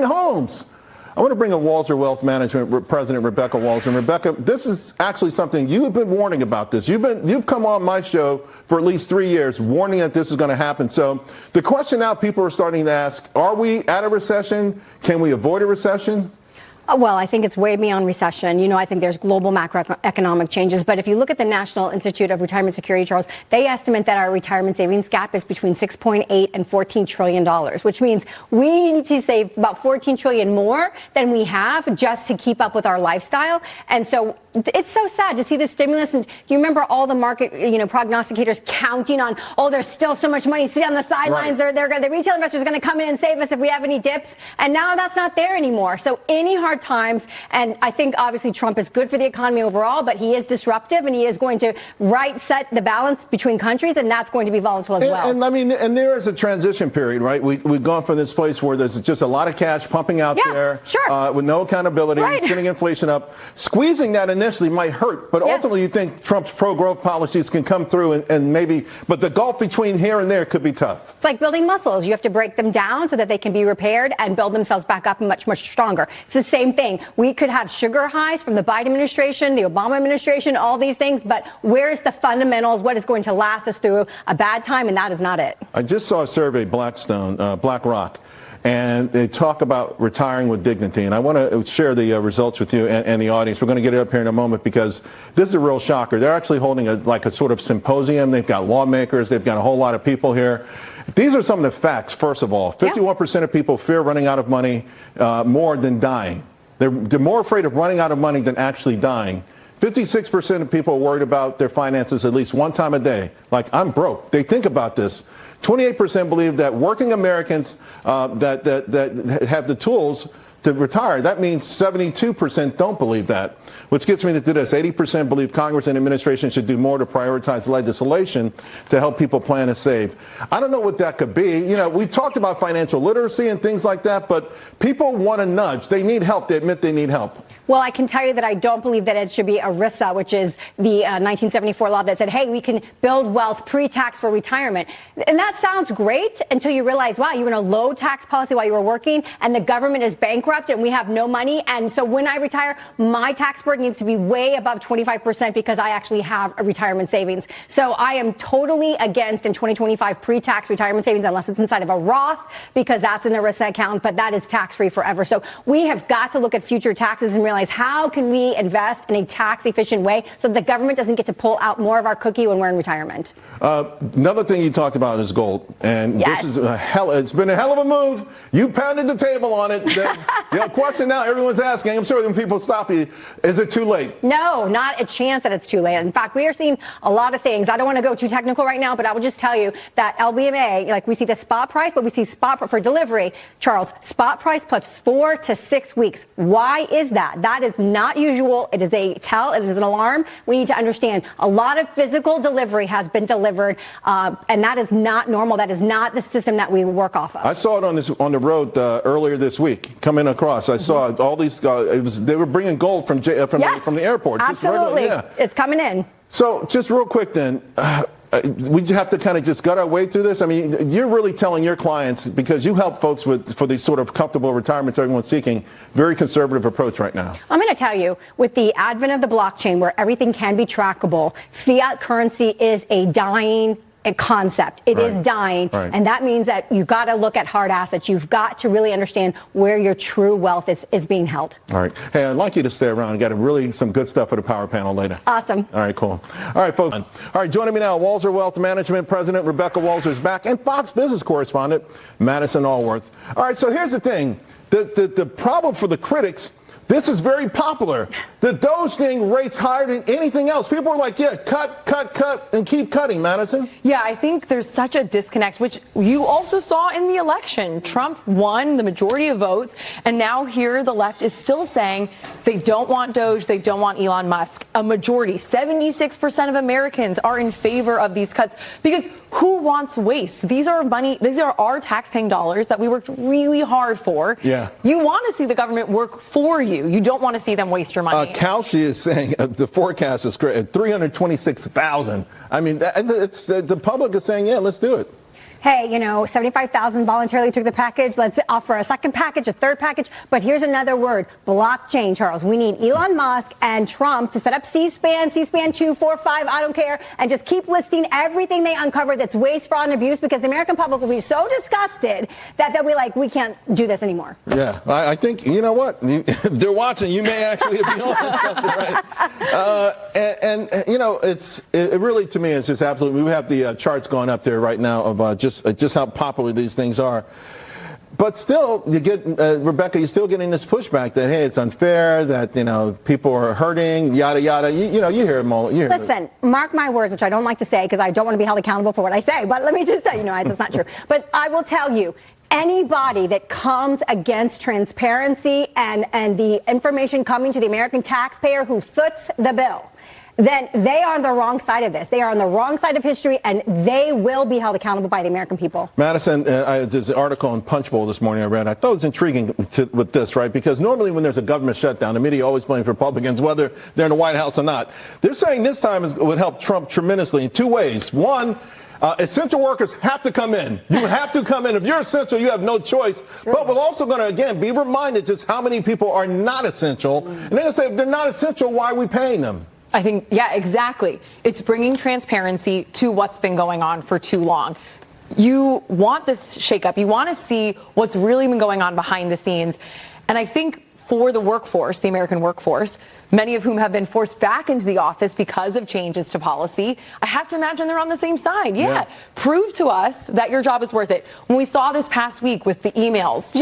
buying homes. I want to bring in Walser Wealth Management President Rebecca Walser. And Rebecca, this is actually something you've been warning about this. You've come on my show for at least 3 years warning that this is going to happen. So the question now people are starting to ask, are we at a recession? Can we avoid a recession? Well, I think it's way beyond recession. I think there's global macroeconomic changes. But if you look at the National Institute of Retirement Security, Charles, they estimate that our retirement savings gap is between $6.8 and $14 trillion, which means we need to save about $14 trillion more than we have just to keep up with our lifestyle. And so it's so sad to see this stimulus. And you remember all the market, prognosticators counting on, there's still so much money sitting on the sidelines. Right. The retail investors are going to come in and save us if we have any dips. And now that's not there anymore. So any hard times, and I think obviously Trump is good for the economy overall, but he is disruptive and he is going to set the balance between countries, and that's going to be volatile as well. And there is a transition period, right? We've gone from this place where there's just a lot of cash pumping out there with no accountability, sending inflation up. Squeezing that initially might hurt, but ultimately you think Trump's pro-growth policies can come through and maybe, but the gulf between here and there could be tough. It's like building muscles. You have to break them down so that they can be repaired and build themselves back up and much, much stronger. It's the same thing. We could have sugar highs from the Biden administration, the Obama administration, all these things, but where's the fundamentals? What is going to last us through a bad time? And that is not it. I just saw a survey, BlackRock, and they talk about retiring with dignity. And I want to share the results with you and the audience. We're going to get it up here in a moment because this is a real shocker. They're actually holding a sort of symposium. They've got lawmakers. They've got a whole lot of people here. These are some of the facts, first of all. 51% of people fear running out of money more than dying. They're more afraid of running out of money than actually dying. 56% of people are worried about their finances at least one time a day. Like, I'm broke. They think about this. 28% believe that working Americans that have the tools to retire. That means 72% don't believe that, which gets me to this. 80% believe Congress and administration should do more to prioritize legislation to help people plan to save. I don't know what that could be. We talked about financial literacy and things like that, but people want to nudge. They need help. They admit they need help. Well, I can tell you that I don't believe that it should be ERISA, which is the 1974 law that said, hey, we can build wealth pre-tax for retirement. And that sounds great until you realize, wow, you were in a low tax policy while you were working and the government is bankrupt and we have no money. And so when I retire, my tax burden needs to be way above 25% because I actually have a retirement savings. So I am totally against in 2025 pre-tax retirement savings unless it's inside of a Roth because that's an ERISA account, but that is tax-free forever. So we have got to look at future taxes and realize how can we invest in a tax-efficient way so that the government doesn't get to pull out more of our cookie when we're in retirement. Another thing you talked about is gold. And this is it's been a hell of a move. You pounded the table on it. The question now everyone's asking, I'm sure when people stop you, is it too late? No, not a chance that it's too late. In fact, we are seeing a lot of things. I don't want to go too technical right now, but I will just tell you that LBMA, like we see the spot price, but we see spot for delivery, Charles, spot price plus 4 to 6 weeks. Why is that? That is not usual. It is a tell. It is an alarm. We need to understand a lot of physical delivery has been delivered, and that is not normal. That is not the system that we work off of. I saw it on the road earlier this week coming across. I saw all these. They were bringing gold from the airport. Absolutely, it's coming in. So just real quick then. We have to kind of just gut our way through this. I mean, you're really telling your clients, because you help folks for these sort of comfortable retirements everyone's seeking, very conservative approach right now. I'm going to tell you, with the advent of the blockchain where everything can be trackable, fiat currency is a dying concept. It is dying. And that means that you've got to look at hard assets. You've got to really understand where your true wealth is being held. All right. Hey, I'd like you to stay around. Got some good stuff for the power panel later. Awesome. All right, cool. All right, folks. All right, joining me now, Walser Wealth Management President Rebecca Walser is back, and Fox Business correspondent Madison Alworth. All right, so here's the thing. The problem for the critics, this is very popular. The DOGE thing rates higher than anything else. People are like, cut, and keep cutting, Madison. Yeah, I think there's such a disconnect, which you also saw in the election. Trump won the majority of votes, and now here the left is still saying they don't want DOGE, they don't want Elon Musk. A majority, 76% of Americans are in favor of these cuts because who wants waste? These are our tax-paying dollars that we worked really hard for. Yeah. You want to see the government work for you. You don't want to see them waste your money. Kalshi is saying the forecast is great, 326,000. I mean, the public is saying, yeah, let's do it. hey, 75,000 voluntarily took the package. Let's offer a second package, a third package. But here's another word, blockchain, Charles. We need Elon Musk and Trump to set up C-SPAN 2, 4, 5, I don't care, and just keep listing everything they uncover that's waste, fraud, and abuse, because the American public will be so disgusted that they'll be like, we can't do this anymore. Yeah, I think, you know what? If they're watching, you may actually be on something, right? It really, to me, it's just absolutely, we have the charts going up there right now of just how popular these things are. But still, you get, Rebecca, you're still getting this pushback that, hey, it's unfair, that, people are hurting, yada, yada. You hear them all. Listen, mark my words, which I don't like to say because I don't want to be held accountable for what I say. But let me just tell you, that's not true. But I will tell you, anybody that comes against transparency and the information coming to the American taxpayer who foots the bill, then they are on the wrong side of this. They are on the wrong side of history, and they will be held accountable by the American people. Madison, there's an article in Punchbowl this morning I read. I thought it was intriguing with this, right? Because normally when there's a government shutdown, the media always blames Republicans, whether they're in the White House or not. They're saying this time it would help Trump tremendously in two ways. One, essential workers have to come in. You have to come in. If you're essential, you have no choice. Sure. But we're also going to, again, be reminded just how many people are not essential. And they're going to say, if they're not essential, why are we paying them? I think, yeah, exactly. It's bringing transparency to what's been going on for too long. You want this shakeup. You want to see what's really been going on behind the scenes. And I think for the workforce, the American workforce, many of whom have been forced back into the office because of changes to policy, I have to imagine they're on the same side. Yeah. Prove to us that your job is worth it. When we saw this past week with the emails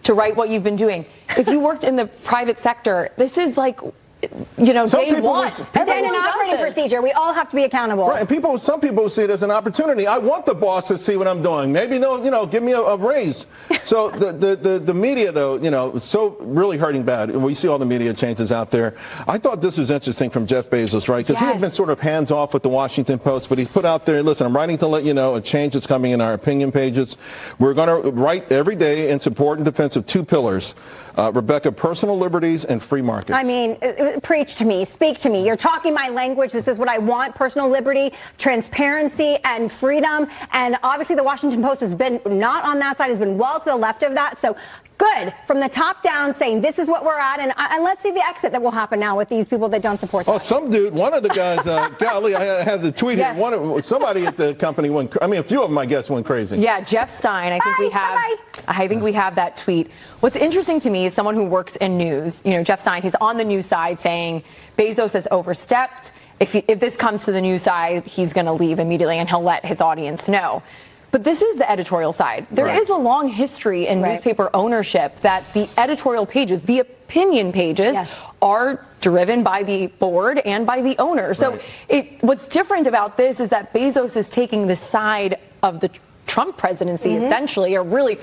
to write what you've been doing, if you worked in the private sector, this is like, day one. It's an operating procedure. We all have to be accountable. Right. And some people see it as an opportunity. I want the boss to see what I'm doing. Maybe they'll, give me a raise. So the media, though, it's so really hurting bad. We see all the media changes out there. I thought this was interesting from Jeff Bezos, right? Because he had been sort of hands off with the Washington Post, but he put out there, listen, I'm writing to let you know a change is coming in our opinion pages. We're going to write every day in support and defense of two pillars. Rebecca, personal liberties and free markets. I mean, preach to me, speak to me. You're talking my language. This is what I want. Personal liberty, transparency, and freedom. And obviously the Washington Post has been not on that side, has been well to the left of that. So good. From the top down saying this is what we're at. And let's see the exit that will happen now with these people that don't support that. Oh, some dude, one of the guys, golly, I have the tweet here. Somebody at the company went, a few of them, I guess, went crazy. Yeah, Jeff Stein, I think we have that tweet. What's interesting to me is someone who works in news, Jeff Stein, he's on the news side saying Bezos has overstepped. If this comes to the news side, he's going to leave immediately and he'll let his audience know. But this is the editorial side. There is a long history in newspaper ownership that the editorial pages, the opinion pages, are driven by the board and by the owner. So what's different about this is that Bezos is taking the side of the Trump presidency, essentially, or really,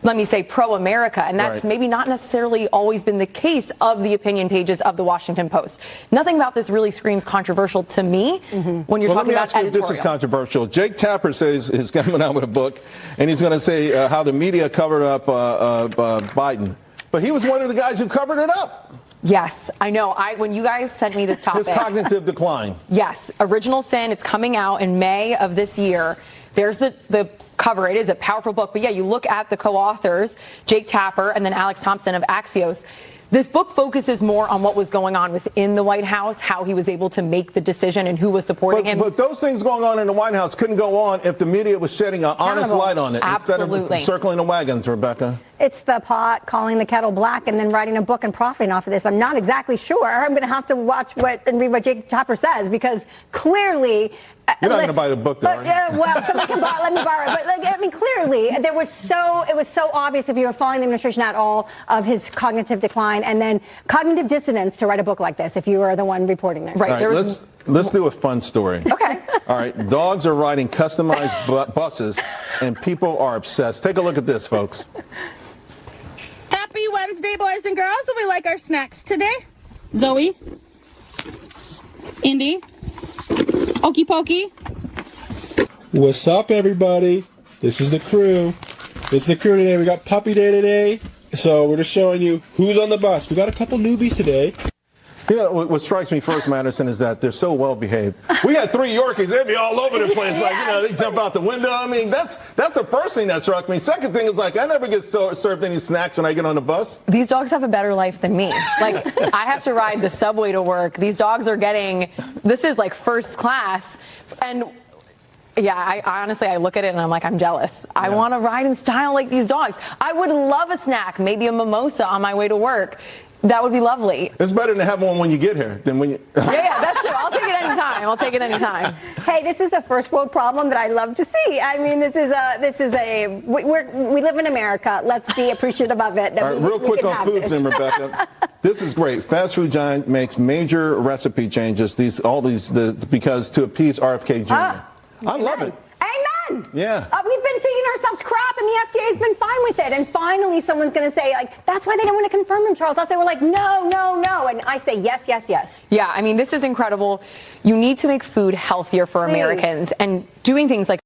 let me say, pro-America. And that's maybe not necessarily always been the case of the opinion pages of the Washington Post. Nothing about this really screams controversial to me when you're talking about editorial. This is controversial. Jake Tapper says he's coming out with a book, and he's going to say how the media covered up Biden. But he was one of the guys who covered it up. Yes, I know. When you guys sent me this topic. His cognitive decline. Yes. Original Sin. It's coming out in May of this year. There's the cover. It is a powerful book. But yeah, you look at the co-authors, Jake Tapper and then Alex Thompson of Axios. This book focuses more on what was going on within the White House, how he was able to make the decision and who was supporting him. But those things going on in the White House couldn't go on if the media was shedding an honest light on it instead of circling the wagons, Rebecca. It's the pot calling the kettle black and then writing a book and profiting off of this. I'm not exactly sure. I'm going to have to watch and read what Jake Tapper says because clearly. You're not going to buy the book, though, are you? Well, somebody can let me borrow it. But clearly, it was so obvious if you were following the administration at all of his cognitive decline and then cognitive dissonance to write a book like this if you were the one reporting it. Right. All right, let's do a fun story. Okay. All right. Dogs are riding customized buses, and people are obsessed. Take a look at this, folks. Happy Wednesday, boys and girls. We like our snacks today. Zoe, Indy, Okey Pokey. What's up, everybody? This is the crew. Today. We got Puppy Day today. So we're just showing you who's on the bus. We got a couple newbies today. You know, what strikes me first, Madison, is that they're so well behaved. We had 3 Yorkies; they'd be all over the place, like, you know, they jump out the window. I mean, that's the first thing that struck me. Second thing is, like, I never get served any snacks when I get on the bus. These dogs have a better life than me. Like, I have to ride the subway to work. These dogs are getting, this is like first class, and yeah, I honestly, I look at it and I'm like, I'm jealous. I want to ride in style like these dogs. I would love a snack, maybe a mimosa on my way to work. That would be lovely. It's better to have one when you get here than when you... Yeah, that's true. I'll take it anytime. Hey, this is a first world problem that I love to see. I mean, we live in America. Let's be appreciative of it. All right, real quick on foods then, Rebecca. This is great. Fast food giant makes major recipe changes. Because to appease RFK Jr. I love it. Amen. Yeah. We've been feeding ourselves crap, and the FDA's been fine with it. And finally, someone's going to say, like, that's why they don't want to confirm him, Charles. They were like, no. And I say, yes. Yeah, I mean, this is incredible. You need to make food healthier for Americans, and doing things like